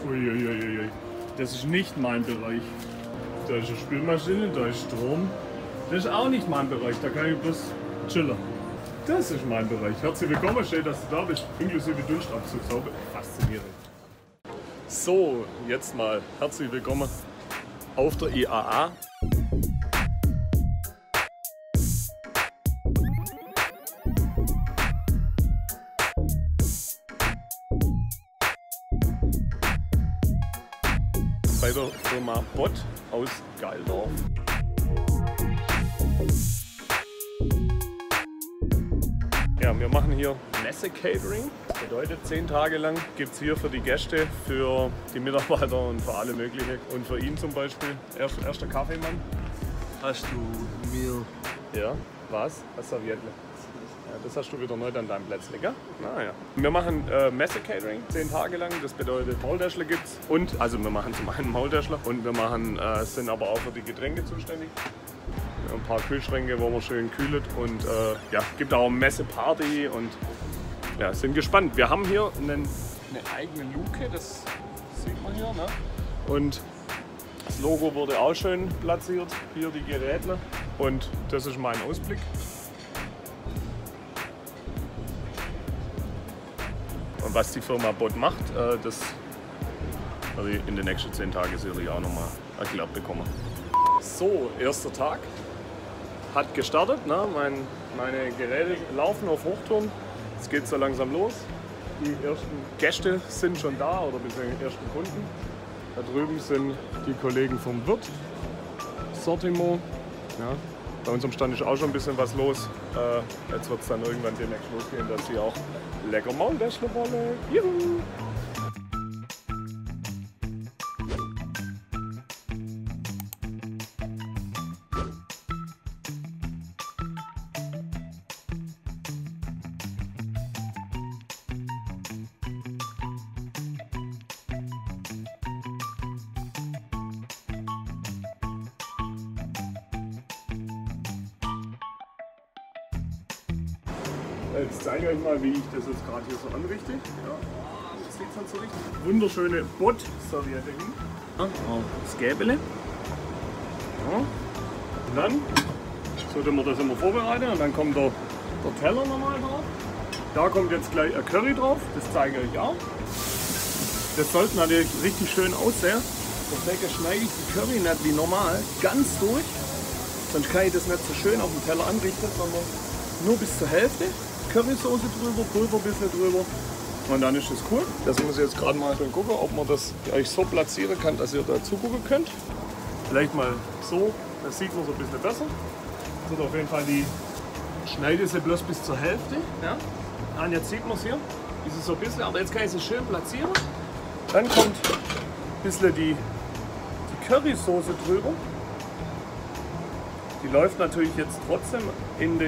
Uiuiuiui. Das ist nicht mein Bereich. Da ist eine Spülmaschine, da ist Strom. Das ist auch nicht mein Bereich, da kann ich bloß chillen. Das ist mein Bereich. Herzlich willkommen, schön, dass du da bist, inklusive Dunstabzugshaube. Faszinierend. So, jetzt mal herzlich willkommen auf der IAA. Bei der Firma Bott aus Geildorf. Ja, wir machen hier Messe-Catering. Das bedeutet, 10 Tage lang gibt es hier für die Gäste, für die Mitarbeiter und für alle mögliche. Und für ihn zum Beispiel, erster Kaffeemann. Hast du mir... Ja, was? Das Serviettle. Ja, das hast du wieder neu an deinem Plätzchen, gell? Naja. Wir machen Messe-Catering 10 Tage lang. Das bedeutet, Maultäschler gibt's. Und, also wir machen zum einen Maultäschler und wir machen, sind aber auch für die Getränke zuständig. Ein paar Kühlschränke, wo man schön kühlt und ja, gibt auch eine Messeparty und ja, sind gespannt. Wir haben hier eine eigene Luke, das sieht man hier, ne? Und das Logo wurde auch schön platziert, hier die Geräte und das ist mein Ausblick. Und was die Firma Bott macht, das werde ich in den nächsten 10 Tagen sicherlich auch nochmal erklärt bekommen. So, erster Tag. Hat gestartet, ne? Meine Geräte laufen auf Hochtouren. Es geht so langsam los. Die ersten Gäste sind schon da oder beziehungsweise die ersten Kunden. Da drüben sind die Kollegen vom Wirt, Sortimo. Ja. Bei uns am Stand ist auch schon ein bisschen was los. Jetzt wird es dann irgendwann demnächst losgehen, dass sie auch lecker Maultäschler wollen. Juhu! Jetzt zeige ich euch mal, wie ich das jetzt gerade hier so anrichte. Ja, das sieht man so richtig. Wunderschöne Bott-Serviette. Ja, das Gäbele. Ja. Und dann sollten wir das immer vorbereiten und dann kommt der Teller nochmal drauf. Da kommt jetzt gleich ein Curry drauf, das zeige ich euch auch. Das sollte natürlich richtig schön aussehen. Deswegen schneide ich die Curry nicht wie normal ganz durch. Sonst kann ich das nicht so schön auf dem Teller anrichten, sondern nur bis zur Hälfte. Currysoße drüber, Pulver ein bisschen drüber und dann ist das cool. Das muss ich jetzt gerade mal schön gucken, ob man das euch so platzieren kann, dass ihr da zugucken könnt. Vielleicht mal so, das sieht man so ein bisschen besser. Das wird auf jeden Fall die schneide sie bloß bis zur Hälfte. Ja. Und jetzt sieht man es hier, ist es so ein bisschen, aber jetzt kann ich sie schön platzieren. Dann kommt ein bisschen die Currysoße drüber. Die läuft natürlich jetzt trotzdem in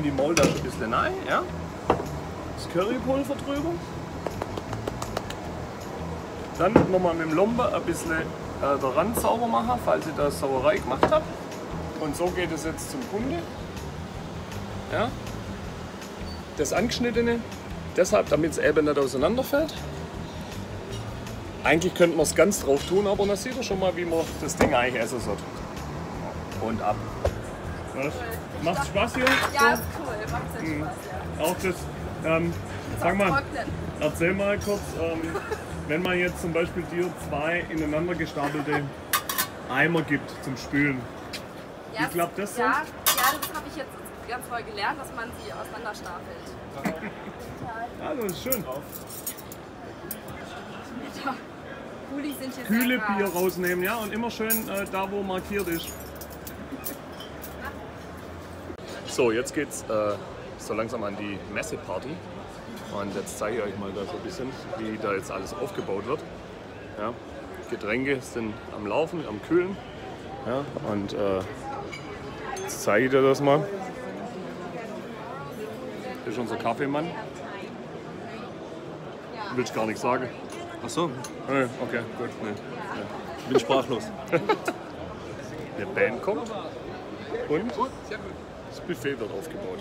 die Maultasche ein bisschen rein, ja. Das Currypulver drüber. Dann nochmal mit dem Lombe ein bisschen den Rand sauber machen, falls ich da Sauerei gemacht habe. Und so geht es jetzt zum Kunde. Ja. Das Angeschnittene, deshalb, damit es eben nicht auseinanderfällt. Eigentlich könnte man es ganz drauf tun, aber dann sieht ihr schon mal, wie man das Ding eigentlich essen sollte. Und ab. Was? Macht Spaß hier? Ja, ist cool. Macht sehr Spaß, ja. Auch das, sag mal, erzähl mal kurz, wenn man jetzt zum Beispiel dir 2 ineinander gestapelte Eimer gibt zum Spülen. Ja, wie klappt das so? Ja, das habe ich jetzt ganz neu gelernt, dass man sie auseinander stapelt. Ah, das ist schön. Kuli sind hier Kühle sehr Bier rausnehmen, ja, und immer schön da, wo markiert ist. So, jetzt geht's so langsam an die Messeparty und jetzt zeige ich euch mal da so ein bisschen, wie da jetzt alles aufgebaut wird. Ja, Getränke sind am Laufen, am Kühlen, ja, und jetzt zeige ich dir das mal. Das ist unser Kaffeemann. Willst gar nichts sagen? Ach so, Nee, okay, gut. Nee. ich bin sprachlos. Eine Band kommt und das Buffet wird aufgebaut.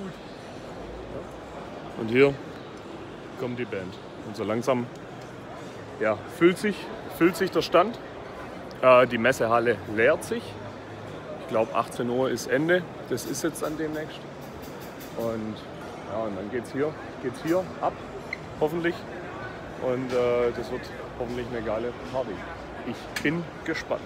Und hier kommt die Band. Und so langsam ja, füllt sich der Stand. Die Messehalle leert sich. Ich glaube 18 Uhr ist Ende. Das ist jetzt dann demnächst. Und, ja, und dann geht's hier ab, hoffentlich. Und das wird hoffentlich eine geile Party. Ich bin gespannt.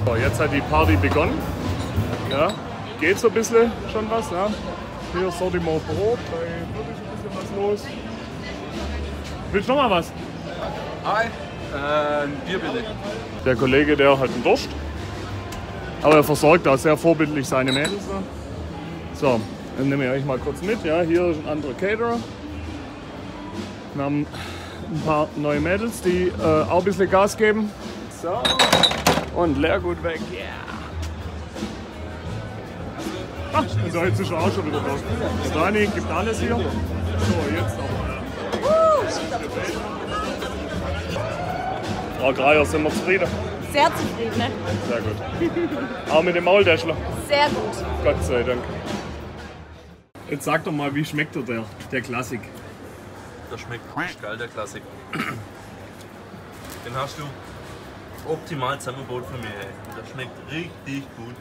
So, jetzt hat die Party begonnen. Ja, geht so ein bisschen schon was. Ja. Hier Sortiment Brot, da ist wirklich ein bisschen was los. Willst du noch mal was? Hi. Bier bitte. Der Kollege, der hat einen Durst. Aber er versorgt auch sehr vorbildlich seine Mädels. So, dann nehme ich euch mal kurz mit. Ja, hier ist ein anderer Caterer. Wir haben ein paar neue Mädels, die auch ein bisschen Gas geben. So, und Leergut weg. Yeah. Ach, und da jetzt ist er auch schon wieder da. Der Dani gibt alles hier. So, jetzt noch. Frau Greier, sind wir zufrieden? Sehr zufrieden, ne? Sehr gut. Auch mit dem Maultäschler? Sehr gut. Gott sei Dank. Jetzt sag doch mal, wie schmeckt dir der Klassik? Der schmeckt geil, der Klassik. Den hast du optimal zusammengebaut für mich. Ey. Der schmeckt richtig gut.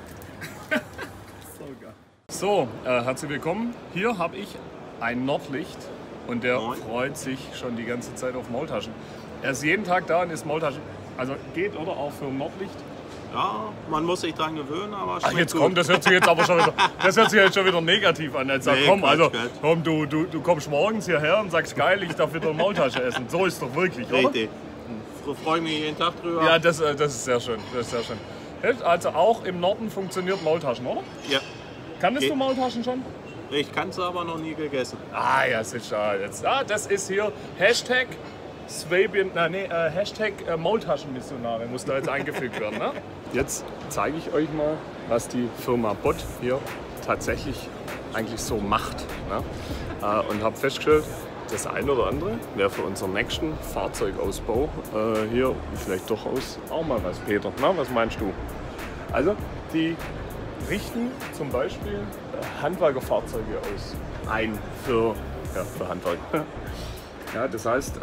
So, herzlich willkommen. Hier habe ich ein Nordlicht und der freut sich schon die ganze Zeit auf Maultaschen. Er ist jeden Tag da und isst Maultaschen. Also geht oder auch für ein Nordlicht? Ja, man muss sich dran gewöhnen, aber Ach, jetzt komm, das hört sich jetzt aber schon wieder, das hört sich jetzt schon wieder negativ an. Jetzt sag, Nee, komm, Quatsch, also Quatsch. komm, du kommst morgens hierher und sagst, geil, ich darf wieder eine Maultasche essen. So ist doch wirklich, oder? richtig. Freue ich mich jeden Tag drüber. Ja, das ist sehr schön. Das ist sehr schön. Also auch im Norden funktioniert Maultaschen, oder? Ja. Kanntest Geht. du Maultaschen schon? Ich kann es aber noch nie gegessen. Ah ja, sicher. Jetzt, das ist hier Hashtag Swabian, Hashtag Maultaschenmissionare muss da jetzt eingefügt werden. Ne? Jetzt zeige ich euch mal, was die Firma Bott hier tatsächlich eigentlich so macht. Ne? Und habe festgestellt, das eine oder andere wäre für unseren nächsten Fahrzeugausbau hier vielleicht durchaus auch mal was, Peter. Na, was meinst du? Also, die richten zum Beispiel Handwerkerfahrzeuge aus. Für Handwerker. Ja, das heißt,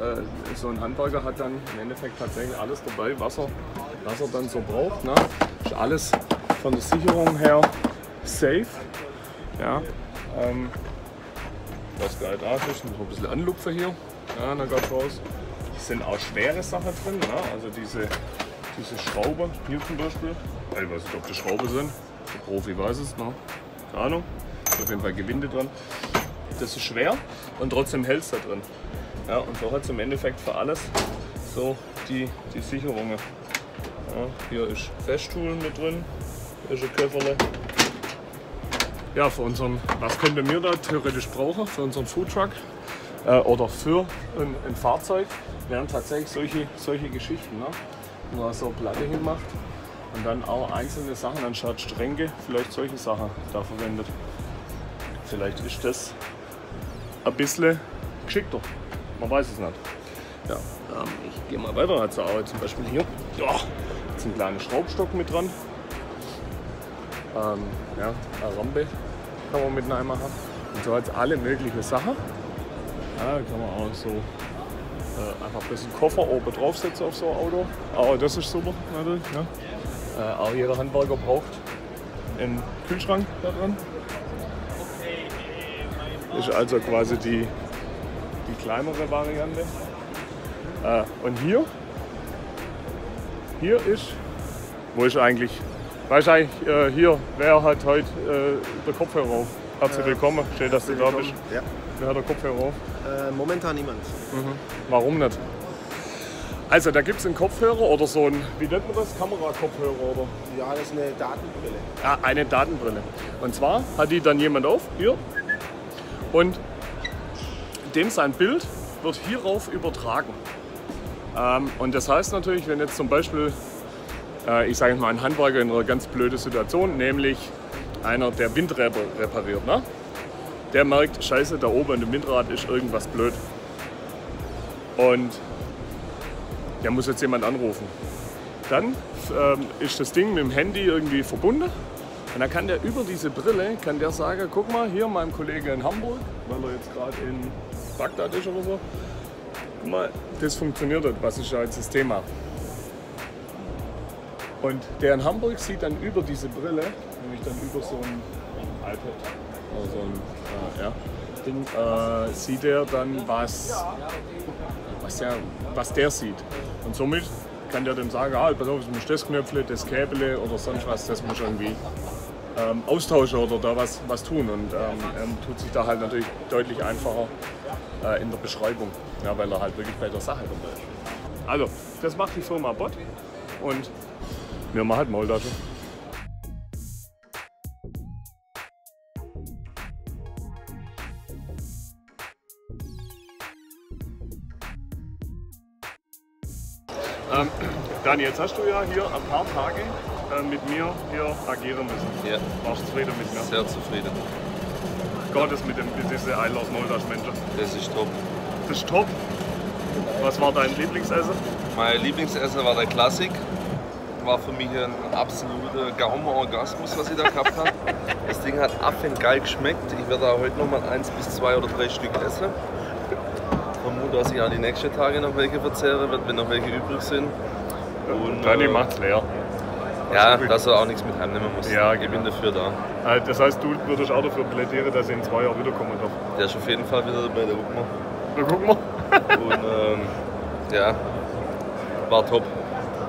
so ein Handwerker hat dann im Endeffekt tatsächlich alles dabei, was er dann so braucht. Ne? Ist alles von der Sicherung her safe. Ja, was geil da ist, noch ein bisschen Anlupfer hier. Ja, dann geht's raus. Es sind auch schwere Sachen drin, ne? Also diese Schrauber hier zum Beispiel. Ich weiß nicht, ob das Schrauben sind. Der Profi weiß es, ne? Keine Ahnung. Ist auf jeden Fall Gewinde dran. Das ist schwer und trotzdem hält es da drin. Ja, und so hat es im Endeffekt für alles so die Sicherungen. Ja, hier ist Festtoolen mit drin, hier ist ein Köfferle. Ja, für unseren, was könnten wir da theoretisch brauchen? Für unseren Foodtruck oder für ein Fahrzeug wären tatsächlich solche Geschichten, ne? Wo man so Platte hinmacht und dann auch einzelne Sachen anstatt Stränke, vielleicht solche Sachen da verwendet. Vielleicht ist das ein bisschen geschickter. Man weiß es nicht. Ja, ich gehe mal weiter. Also auch zum Beispiel hier. Ja, jetzt ein kleiner Schraubstock mit dran. Ja, eine Rampe kann man mit reinmachen. Und so hat alle möglichen Sachen. Ja, kann man auch so einfach ein bisschen Koffer oben draufsetzen auf so ein Auto. Aber das ist super natürlich. Ja. Auch jeder Handwerker braucht einen Kühlschrank da dran. Das ist also quasi die kleinere Variante. Und hier ist, wo ist eigentlich, weißt du eigentlich, hier, wer hat heute der Kopfhörer auf? Herzlich willkommen, schön, dass du da bist. Ja. Wer hat der Kopfhörer auf? Momentan niemand. Warum nicht? Also da gibt es einen Kopfhörer oder so ein, wie nennt man das, Kamerakopfhörer oder? Ja, das ist eine Datenbrille. Ja, eine Datenbrille. Und zwar hat die dann jemand auf, hier, und dem sein Bild wird hierauf übertragen. Und das heißt natürlich, wenn jetzt zum Beispiel, ich sage mal, ein Handwerker in einer ganz blöden Situation, nämlich einer, der Windräder repariert, ne? der merkt, scheiße, da oben an dem Windrad ist irgendwas blöd. Und der muss jetzt jemand anrufen. Dann ist das Ding mit dem Handy irgendwie verbunden. Und dann kann der über diese Brille, kann der sagen, guck mal, hier meinem Kollegen in Hamburg, weil er jetzt gerade in Bagdad ist oder so. Guck mal, das funktioniert, was ist ja jetzt das Thema. Und der in Hamburg sieht dann über diese Brille, nämlich dann über so ein iPad oder so ein Ding, sieht er dann, was der sieht. Und somit kann der dann sagen, pass auf, du musst das Knöpfle, das Käbele oder sonst was, das muss irgendwie austauschen oder da was tun. Und tut sich da halt natürlich deutlich einfacher in der Beschreibung, ja, weil er halt wirklich bei der Sache dabei ist. Also, das macht die Firma Bot und wir machen halt Maultasche. Dani, jetzt hast du ja hier ein paar Tage mit mir hier agieren müssen. Ja. Warst du zufrieden mit mir? Sehr zufrieden. Geht es mit diese Eilers Maultaschenmenschen? Das ist top. Das ist top. Was war dein Lieblingsessen? Mein Lieblingsessen war der Klassik. War für mich ein absoluter Gaumen-Orgasmus, was ich da gehabt habe. Das Ding hat affengeil geschmeckt. Ich werde auch heute noch mal 1 bis 2 oder 3 Stück essen. Vermute, dass ich auch die nächsten Tage noch welche verzehre, wenn noch welche übrig sind. Und Dani macht's leer. Ja, dass er auch nichts mit heimnehmen muss. Ja, ich bin dafür da. Das heißt, du würdest auch dafür plädieren, dass ich in 2 Jahren wiederkommen darf. Der ist auf jeden Fall wieder dabei, der gucken wir. Na, gucken wir. Und ja, war top.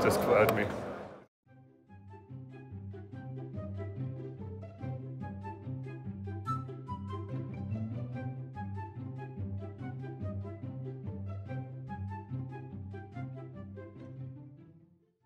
Das gefällt mir.